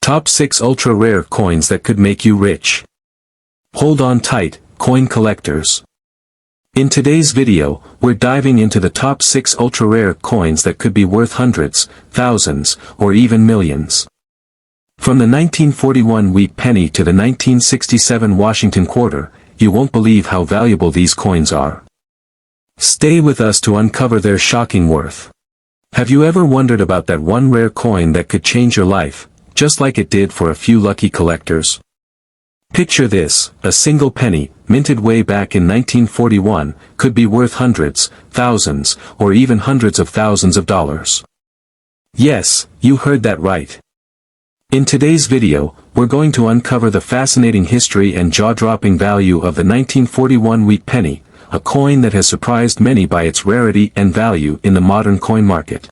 Top 6 ultra-rare coins that could make you rich. Hold on tight, coin collectors. In today's video, we're diving into the top 6 ultra-rare coins that could be worth hundreds, thousands, or even millions. From the 1941 wheat penny to the 1967 Washington quarter, you won't believe how valuable these coins are. Stay with us to uncover their shocking worth. Have you ever wondered about that one rare coin that could change your life, just like it did for a few lucky collectors? Picture this: a single penny, minted way back in 1941, could be worth hundreds, thousands, or even hundreds of thousands of dollars. Yes, you heard that right. In today's video, we're going to uncover the fascinating history and jaw-dropping value of the 1941 wheat penny, a coin that has surprised many by its rarity and value in the modern coin market.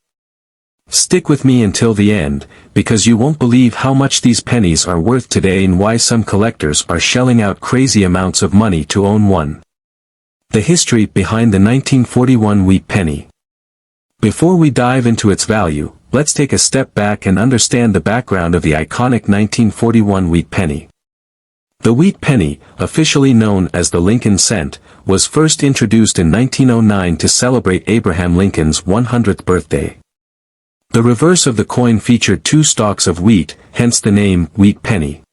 Stick with me until the end, because you won't believe how much these pennies are worth today and why some collectors are shelling out crazy amounts of money to own one. The history behind the 1941 wheat penny. Before we dive into its value, let's take a step back and understand the background of the iconic 1941 wheat penny. The wheat penny, officially known as the Lincoln cent, was first introduced in 1909 to celebrate Abraham Lincoln's 100th birthday. The reverse of the coin featured 2 stalks of wheat, hence the name wheat penny.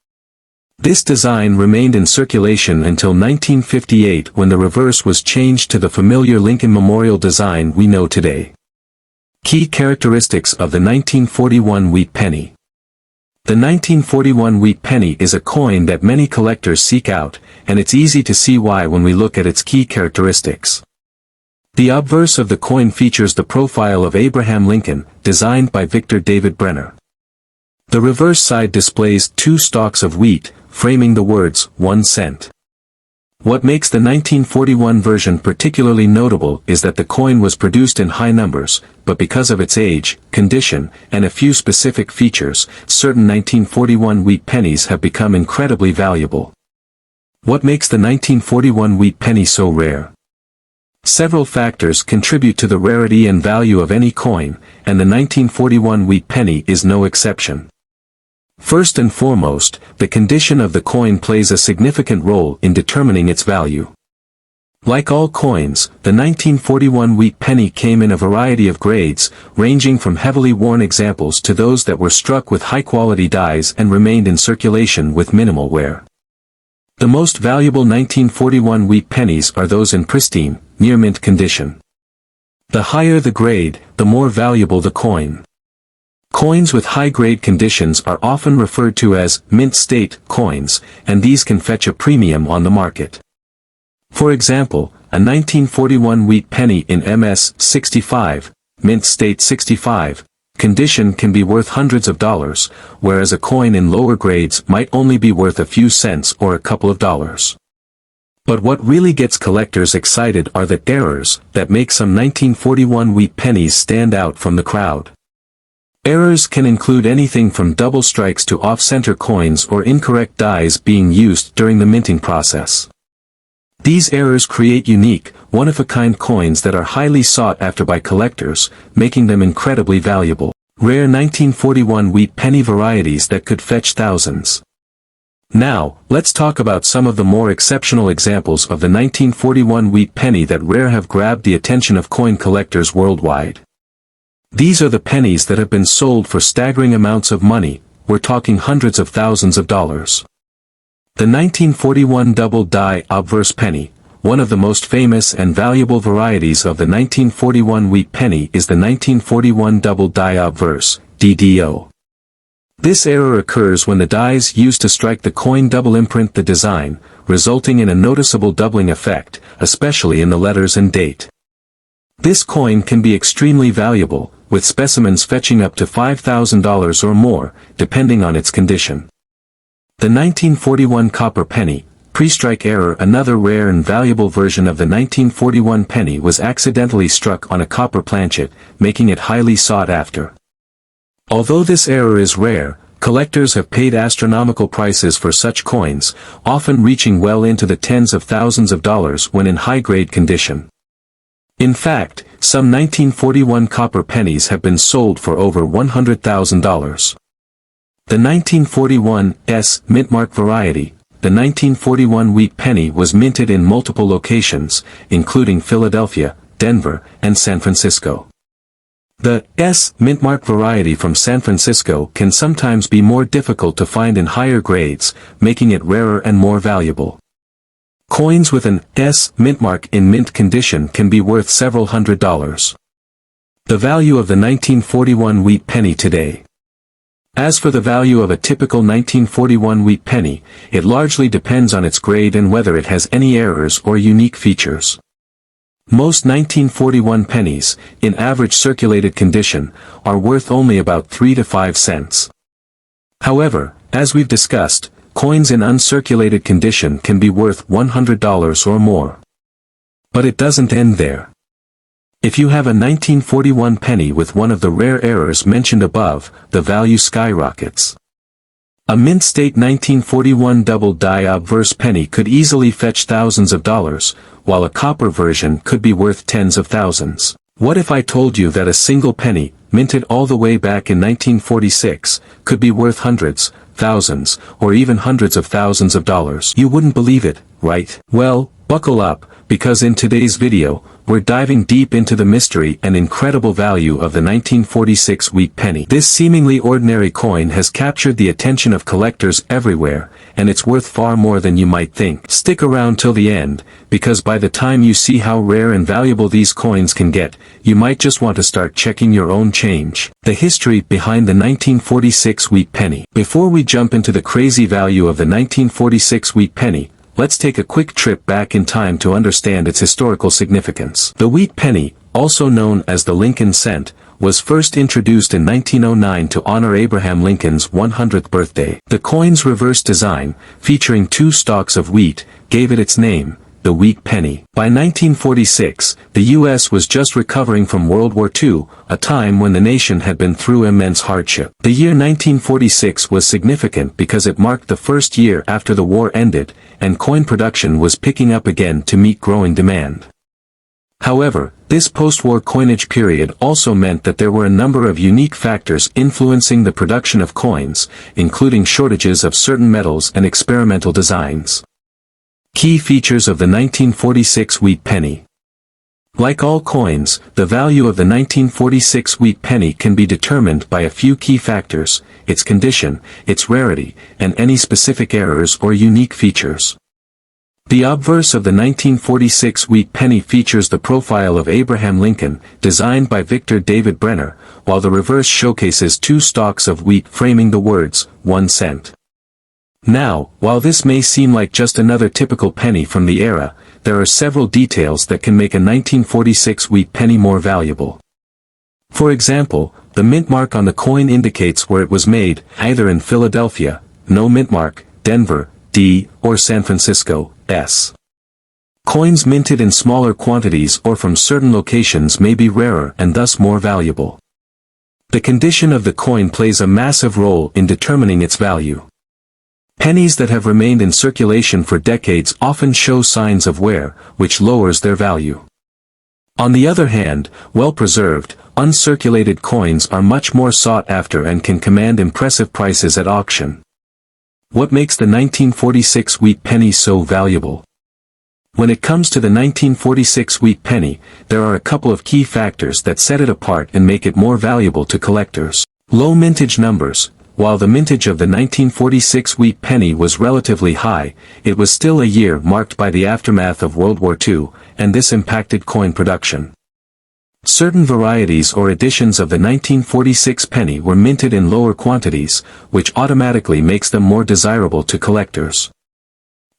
This design remained in circulation until 1958, when the reverse was changed to the familiar Lincoln Memorial design we know today. Key characteristics of the 1941 wheat penny. The 1941 wheat penny is a coin that many collectors seek out, and it's easy to see why when we look at its key characteristics. The obverse of the coin features the profile of Abraham Lincoln, designed by Victor David Brenner. The reverse side displays 2 stalks of wheat, framing the words, 1 cent. What makes the 1941 version particularly notable is that the coin was produced in high numbers, but because of its age, condition, and a few specific features, certain 1941 wheat pennies have become incredibly valuable. What makes the 1941 wheat penny so rare? Several factors contribute to the rarity and value of any coin, and the 1941 wheat penny is no exception. First and foremost, the condition of the coin plays a significant role in determining its value. Like all coins, the 1941 wheat penny came in a variety of grades, ranging from heavily worn examples to those that were struck with high-quality dies and remained in circulation with minimal wear. The most valuable 1941 wheat pennies are those in pristine, near-mint condition. The higher the grade, the more valuable the coin. Coins with high-grade conditions are often referred to as mint-state coins, and these can fetch a premium on the market. For example, a 1941 wheat penny in MS 65, mint-state 65, condition can be worth hundreds of dollars, whereas a coin in lower grades might only be worth a few cents or a couple of dollars. But what really gets collectors excited are the errors that make some 1941 wheat pennies stand out from the crowd. Errors can include anything from double strikes to off-center coins or incorrect dies being used during the minting process. These errors create unique, one-of-a-kind coins that are highly sought after by collectors, making them incredibly valuable. Rare 1941 wheat penny varieties that could fetch thousands. Now, let's talk about some of the more exceptional examples of the 1941 wheat penny that have grabbed the attention of coin collectors worldwide. These are the pennies that have been sold for staggering amounts of money. We're talking hundreds of thousands of dollars. The 1941 double die obverse penny, one of the most famous and valuable varieties of the 1941 wheat penny, is the 1941 double die obverse, DDO. This error occurs when the dies used to strike the coin double imprint the design, resulting in a noticeable doubling effect, especially in the letters and date. This coin can be extremely valuable, with specimens fetching up to $5,000 or more, depending on its condition. The 1941 copper penny, pre-strike error. Another rare and valuable version of the 1941 penny was accidentally struck on a copper planchet, making it highly sought after. Although this error is rare, collectors have paid astronomical prices for such coins, often reaching well into the tens of thousands of dollars when in high-grade condition. In fact, some 1941 copper pennies have been sold for over $100,000. The 1941 S. Mintmark variety. The 1941 wheat penny was minted in multiple locations, including Philadelphia, Denver, and San Francisco. The S. Mintmark variety from San Francisco can sometimes be more difficult to find in higher grades, making it rarer and more valuable. Coins with an S. Mintmark in mint condition can be worth several $100s. The value of the 1941 wheat penny today. As for the value of a typical 1941 wheat penny, it largely depends on its grade and whether it has any errors or unique features. Most 1941 pennies, in average circulated condition, are worth only about 3 to 5 cents. However, as we've discussed, coins in uncirculated condition can be worth $100 or more. But it doesn't end there. If you have a 1941 penny with one of the rare errors mentioned above, the value skyrockets. A mint state 1941 double die obverse penny could easily fetch thousands of dollars, while a copper version could be worth tens of thousands. What if I told you that a single penny, minted all the way back in 1946, could be worth hundreds, thousands, or even hundreds of thousands of dollars? You wouldn't believe it, right? Well, buckle up, because in today's video, we're diving deep into the mystery and incredible value of the 1946 wheat penny. This seemingly ordinary coin has captured the attention of collectors everywhere, and it's worth far more than you might think. Stick around till the end, because by the time you see how rare and valuable these coins can get, you might just want to start checking your own change. The history behind the 1946 wheat penny. Before we jump into the crazy value of the 1946 wheat penny, let's take a quick trip back in time to understand its historical significance. The wheat penny, also known as the Lincoln cent, was first introduced in 1909 to honor Abraham Lincoln's 100th birthday. The coin's reverse design, featuring 2 stalks of wheat, gave it its name, the wheat penny. By 1946, the U.S. was just recovering from World War II, a time when the nation had been through immense hardship. The year 1946 was significant because it marked the first year after the war ended, and coin production was picking up again to meet growing demand. However, this post-war coinage period also meant that there were a number of unique factors influencing the production of coins, including shortages of certain metals and experimental designs. Key features of the 1946 wheat penny. Like all coins, the value of the 1946 wheat penny can be determined by a few key factors: its condition, its rarity, and any specific errors or unique features. The obverse of the 1946 wheat penny features the profile of Abraham Lincoln, designed by Victor David Brenner, while the reverse showcases 2 stalks of wheat framing the words, 1 cent. Now, while this may seem like just another typical penny from the era, there are several details that can make a 1946 wheat penny more valuable. For example, the mint mark on the coin indicates where it was made, either in Philadelphia, no mint mark, Denver, D, or San Francisco, S. Coins minted in smaller quantities or from certain locations may be rarer and thus more valuable. The condition of the coin plays a massive role in determining its value. Pennies that have remained in circulation for decades often show signs of wear, which lowers their value. On the other hand, well-preserved, uncirculated coins are much more sought after and can command impressive prices at auction. What makes the 1946 wheat penny so valuable? When it comes to the 1946 wheat penny, there are a couple of key factors that set it apart and make it more valuable to collectors. Low mintage numbers. While the mintage of the 1946 wheat penny was relatively high, it was still a year marked by the aftermath of World War II, and this impacted coin production. Certain varieties or editions of the 1946 penny were minted in lower quantities, which automatically makes them more desirable to collectors.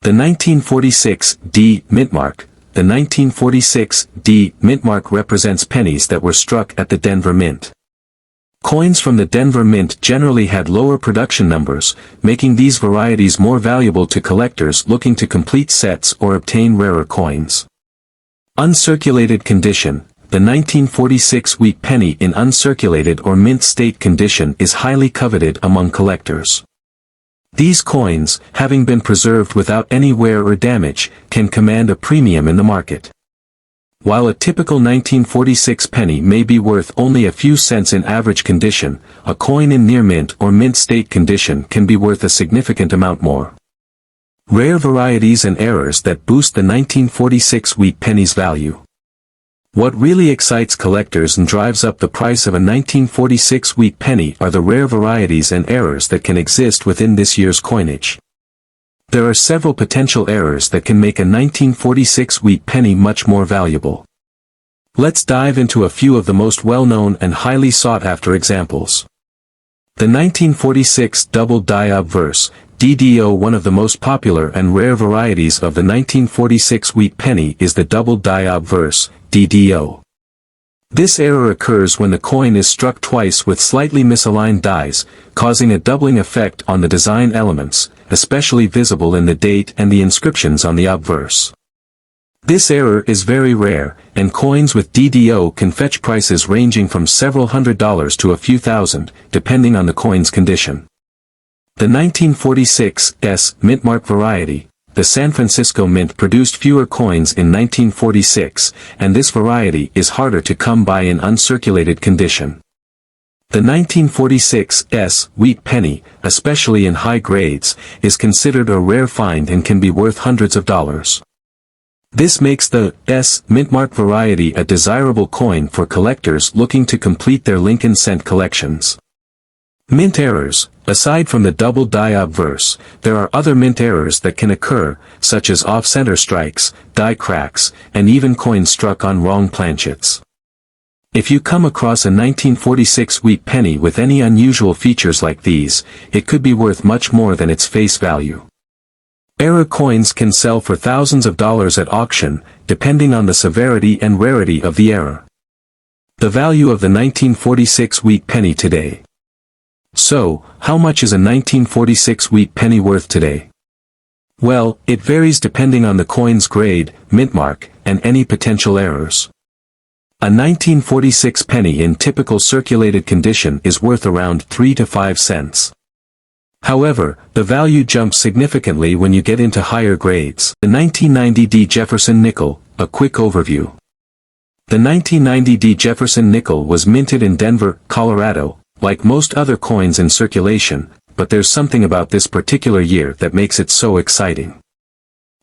The 1946 D mintmark. The 1946 D mintmark represents pennies that were struck at the Denver Mint. Coins from the Denver Mint generally had lower production numbers, making these varieties more valuable to collectors looking to complete sets or obtain rarer coins. Uncirculated condition. The 1946 wheat penny in uncirculated or mint state condition is highly coveted among collectors. These coins, having been preserved without any wear or damage, can command a premium in the market. While a typical 1946 penny may be worth only a few cents in average condition, a coin in near mint or mint state condition can be worth a significant amount more. Rare varieties and errors that boost the 1946 wheat penny's value. What really excites collectors and drives up the price of a 1946 wheat penny are the rare varieties and errors that can exist within this year's coinage. There are several potential errors that can make a 1946 wheat penny much more valuable. Let's dive into a few of the most well-known and highly sought-after examples. The 1946 double die obverse, DDO. One of the most popular and rare varieties of the 1946 wheat penny is the double die obverse, DDO. This error occurs when the coin is struck twice with slightly misaligned dies, causing a doubling effect on the design elements, especially visible in the date and the inscriptions on the obverse. This error is very rare, and coins with DDO can fetch prices ranging from several $100s to a few thousand, depending on the coin's condition. The 1946 Mintmark variety. The San Francisco Mint produced fewer coins in 1946, and this variety is harder to come by in uncirculated condition. The 1946 wheat penny, especially in high grades, is considered a rare find and can be worth hundreds of dollars. This makes the Mintmark variety a desirable coin for collectors looking to complete their Lincoln cent collections. Mint errors. Aside from the double die obverse, there are other mint errors that can occur, such as off-center strikes, die cracks, and even coins struck on wrong planchets. If you come across a 1946 wheat penny with any unusual features like these, it could be worth much more than its face value. Error coins can sell for thousands of dollars at auction, depending on the severity and rarity of the error. The value of the 1946 wheat penny today. So, how much is a 1946 wheat penny worth today? Well, it varies depending on the coin's grade, mint mark, and any potential errors. A 1946 penny in typical circulated condition is worth around 3 to 5 cents. However, the value jumps significantly when you get into higher grades. The 1990D Jefferson nickel, a quick overview. The 1990D Jefferson nickel was minted in Denver, Colorado, like most other coins in circulation, but there's something about this particular year that makes it so exciting.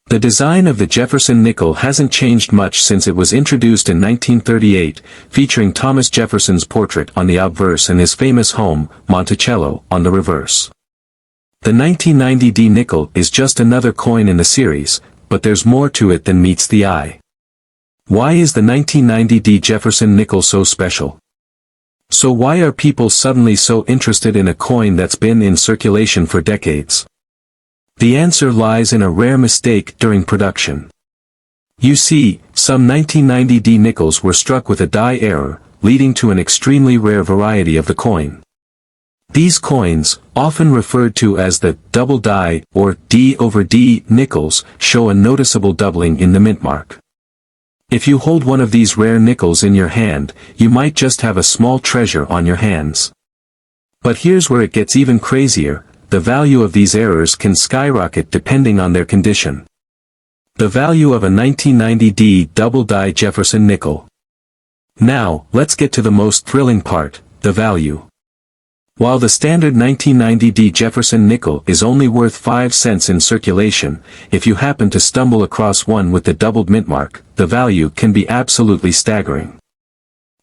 The design of the Jefferson nickel hasn't changed much since it was introduced in 1938, featuring Thomas Jefferson's portrait on the obverse and his famous home, Monticello, on the reverse. The 1990D nickel is just another coin in the series, but there's more to it than meets the eye. Why is the 1990D Jefferson nickel so special? So why are people suddenly so interested in a coin that's been in circulation for decades? The answer lies in a rare mistake during production. You see, some 1990D nickels were struck with a die error, leading to an extremely rare variety of the coin. These coins, often referred to as the double die or D over D nickels, show a noticeable doubling in the mint mark. If you hold one of these rare nickels in your hand, you might just have a small treasure on your hands. But here's where it gets even crazier, the value of these errors can skyrocket depending on their condition. The value of a 1990D double die Jefferson nickel. Now, let's get to the most thrilling part, the value. While the standard 1990D Jefferson nickel is only worth 5 cents in circulation, if you happen to stumble across one with the doubled mint mark, the value can be absolutely staggering.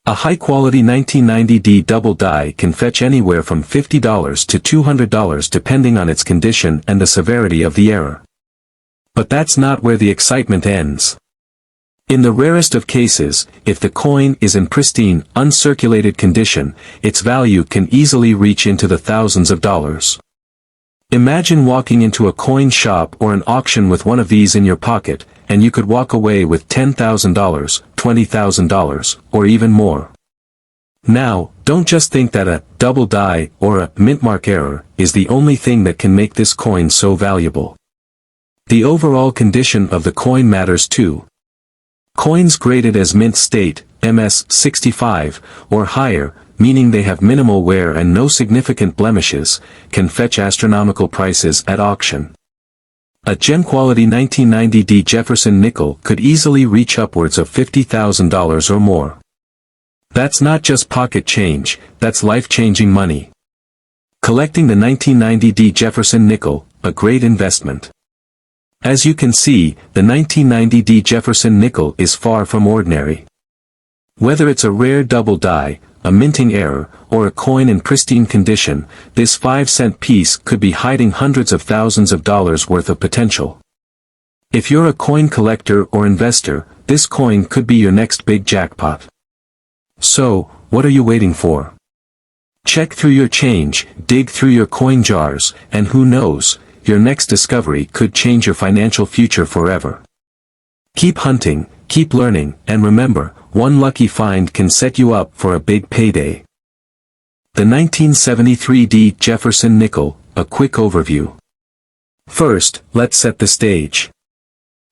A high-quality 1990D double die can fetch anywhere from $50 to $200 depending on its condition and the severity of the error. But that's not where the excitement ends. In the rarest of cases, if the coin is in pristine, uncirculated condition, its value can easily reach into the thousands of dollars. Imagine walking into a coin shop or an auction with one of these in your pocket, and you could walk away with $10,000, $20,000, or even more. Now, don't just think that a double die or a mint mark error is the only thing that can make this coin so valuable. The overall condition of the coin matters too. Coins graded as mint state, MS-65, or higher, meaning they have minimal wear and no significant blemishes, can fetch astronomical prices at auction. A gem-quality 1990 Jefferson nickel could easily reach upwards of $50,000 or more. That's not just pocket change, that's life-changing money. Collecting the 1990 Jefferson nickel, a great investment. As you can see, the 1990 Jefferson nickel is far from ordinary. Whether it's a rare double die, a minting error, or a coin in pristine condition, this 5-cent piece could be hiding hundreds of thousands of dollars worth of potential. If you're a coin collector or investor, this coin could be your next big jackpot. So, what are you waiting for? Check through your change, dig through your coin jars, and who knows, your next discovery could change your financial future forever. Keep hunting, keep learning, and remember, one lucky find can set you up for a big payday. The 1973 Jefferson nickel, a quick overview. First, let's set the stage.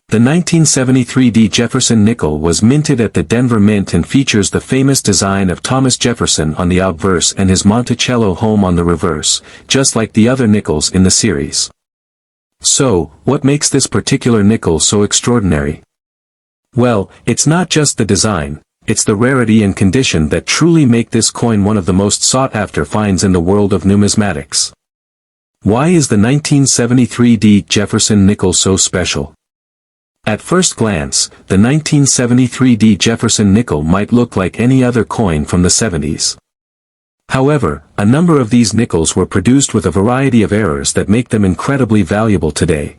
The 1973 Jefferson nickel was minted at the Denver Mint and features the famous design of Thomas Jefferson on the obverse and his Monticello home on the reverse, just like the other nickels in the series. So, what makes this particular nickel so extraordinary? Well, it's not just the design, it's the rarity and condition that truly make this coin one of the most sought-after finds in the world of numismatics. Why is the 1973 Jefferson nickel so special? At first glance, the 1973 Jefferson nickel might look like any other coin from the 70s. However, a number of these nickels were produced with a variety of errors that make them incredibly valuable today.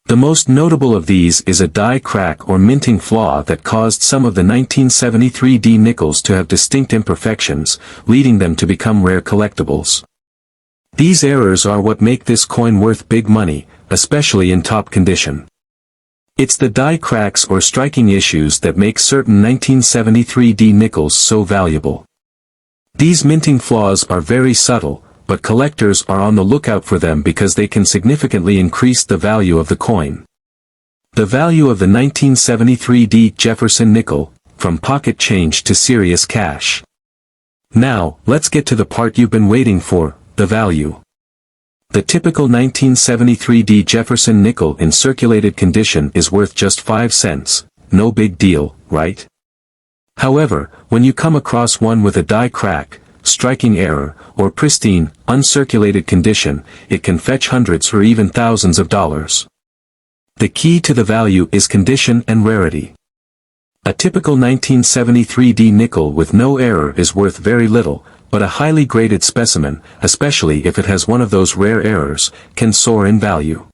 The most notable of these is a die crack or minting flaw that caused some of the 1973 nickels to have distinct imperfections, leading them to become rare collectibles. These errors are what make this coin worth big money, especially in top condition. It's the die cracks or striking issues that make certain 1973 nickels so valuable. These minting flaws are very subtle, but collectors are on the lookout for them because they can significantly increase the value of the coin. The value of the 1973 Jefferson nickel, from pocket change to serious cash. Now, let's get to the part you've been waiting for, the value. The typical 1973 Jefferson nickel in circulated condition is worth just 5 cents, no big deal, right? However, when you come across one with a die crack, striking error, or pristine, uncirculated condition, it can fetch hundreds or even thousands of dollars. The key to the value is condition and rarity. A typical 1973 nickel with no error is worth very little, but a highly graded specimen, especially if it has one of those rare errors, can soar in value.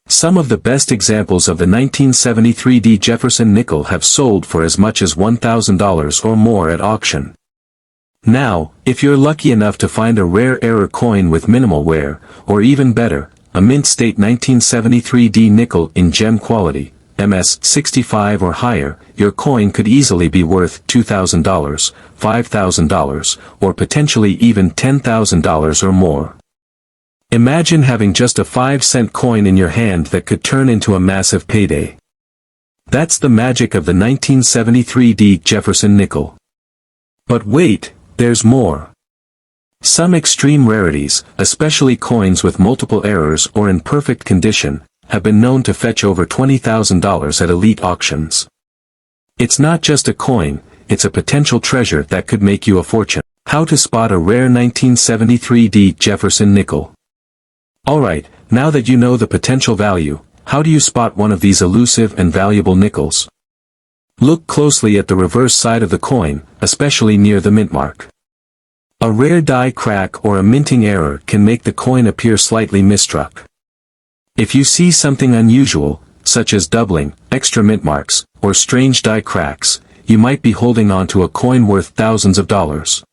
Some of the best examples of the 1973 Jefferson nickel have sold for as much as $1,000 or more at auction. Now, if you're lucky enough to find a rare error coin with minimal wear, or even better, a mint state 1973 nickel in gem quality, MS 65 or higher, your coin could easily be worth $2,000, $5,000, or potentially even $10,000 or more. Imagine having just a 5-cent coin in your hand that could turn into a massive payday. That's the magic of the 1973 Jefferson nickel. But wait, there's more. Some extreme rarities, especially coins with multiple errors or in perfect condition, have been known to fetch over $20,000 at elite auctions. It's not just a coin, it's a potential treasure that could make you a fortune. How to spot a rare 1973 Jefferson nickel. Alright, now that you know the potential value, how do you spot one of these elusive and valuable nickels? Look closely at the reverse side of the coin, especially near the mint mark. A rare die crack or a minting error can make the coin appear slightly misstruck. If you see something unusual, such as doubling, extra mint marks, or strange die cracks, you might be holding on to a coin worth thousands of dollars.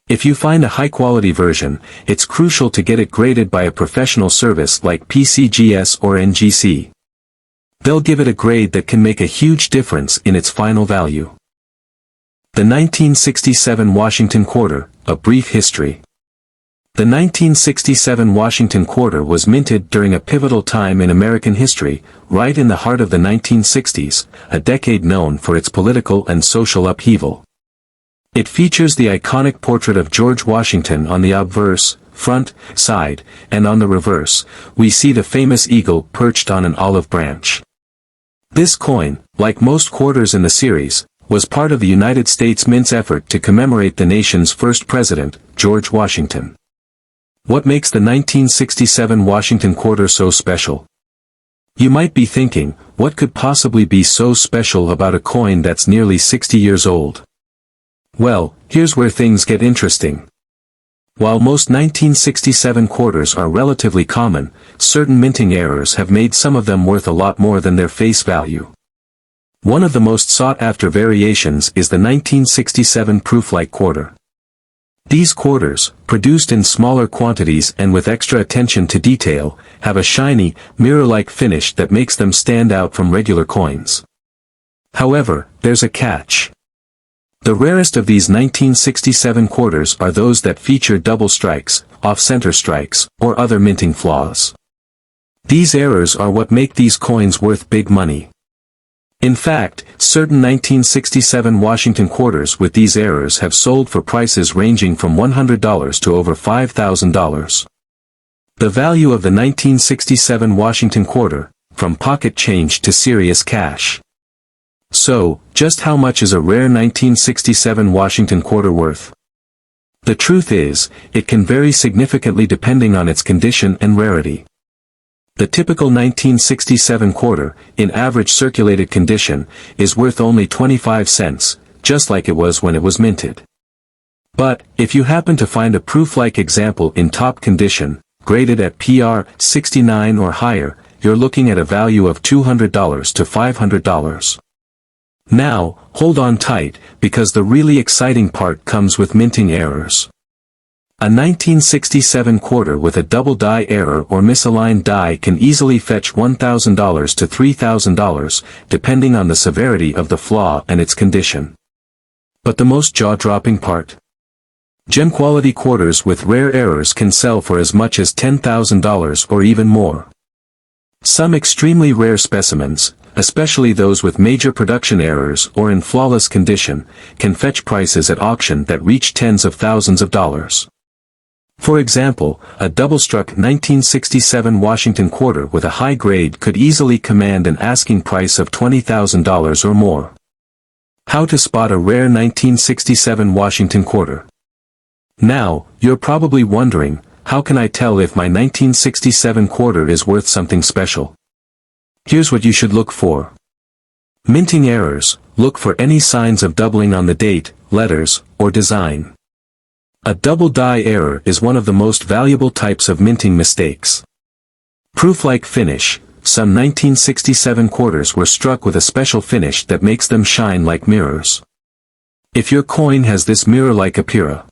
If you find a high-quality version, it's crucial to get it graded by a professional service like PCGS or NGC. They'll give it a grade that can make a huge difference in its final value. The 1967 Washington Quarter, a brief history. The 1967 Washington Quarter was minted during a pivotal time in American history, right in the heart of the 1960s, a decade known for its political and social upheaval. It features the iconic portrait of George Washington on the obverse, front, side, and on the reverse, we see the famous eagle perched on an olive branch. This coin, like most quarters in the series, was part of the United States Mint's effort to commemorate the nation's first president, George Washington. What makes the 1967 Washington quarter so special? You might be thinking, what could possibly be so special about a coin that's nearly 60 years old? Well, here's where things get interesting. While most 1967 quarters are relatively common, certain minting errors have made some of them worth a lot more than their face value. One of the most sought-after variations is the 1967 proof-like quarter. These quarters, produced in smaller quantities and with extra attention to detail, have a shiny, mirror-like finish that makes them stand out from regular coins. However, there's a catch. The rarest of these 1967 quarters are those that feature double strikes, off-center strikes, or other minting flaws. These errors are what make these coins worth big money. In fact, certain 1967 Washington quarters with these errors have sold for prices ranging from $100 to over $5,000. The value of the 1967 Washington quarter, from pocket change to serious cash. So, just how much is a rare 1967 Washington quarter worth? The truth is, it can vary significantly depending on its condition and rarity. The typical 1967 quarter, in average circulated condition, is worth only 25 cents, just like it was when it was minted. But, if you happen to find a proof-like example in top condition, graded at PR 69 or higher, you're looking at a value of $200 to $500. Now, hold on tight, because the really exciting part comes with minting errors. A 1967 quarter with a double die error or misaligned die can easily fetch $1,000 to $3,000, depending on the severity of the flaw and its condition. But the most jaw-dropping part? Gem-quality quarters with rare errors can sell for as much as $10,000 or even more. Some extremely rare specimens, especially those with major production errors or in flawless condition, can fetch prices at auction that reach tens of thousands of dollars. For example, a double-struck 1967 Washington quarter with a high grade could easily command an asking price of $20,000 or more. How to spot a rare 1967 Washington quarter? Now, you're probably wondering, how can I tell if my 1967 quarter is worth something special? Here's what you should look for. Minting errors: look for any signs of doubling on the date, letters, or design. A double die error is one of the most valuable types of minting mistakes. Proof-like finish: some 1967 quarters were struck with a special finish that makes them shine like mirrors. If your coin has this mirror-like appearance,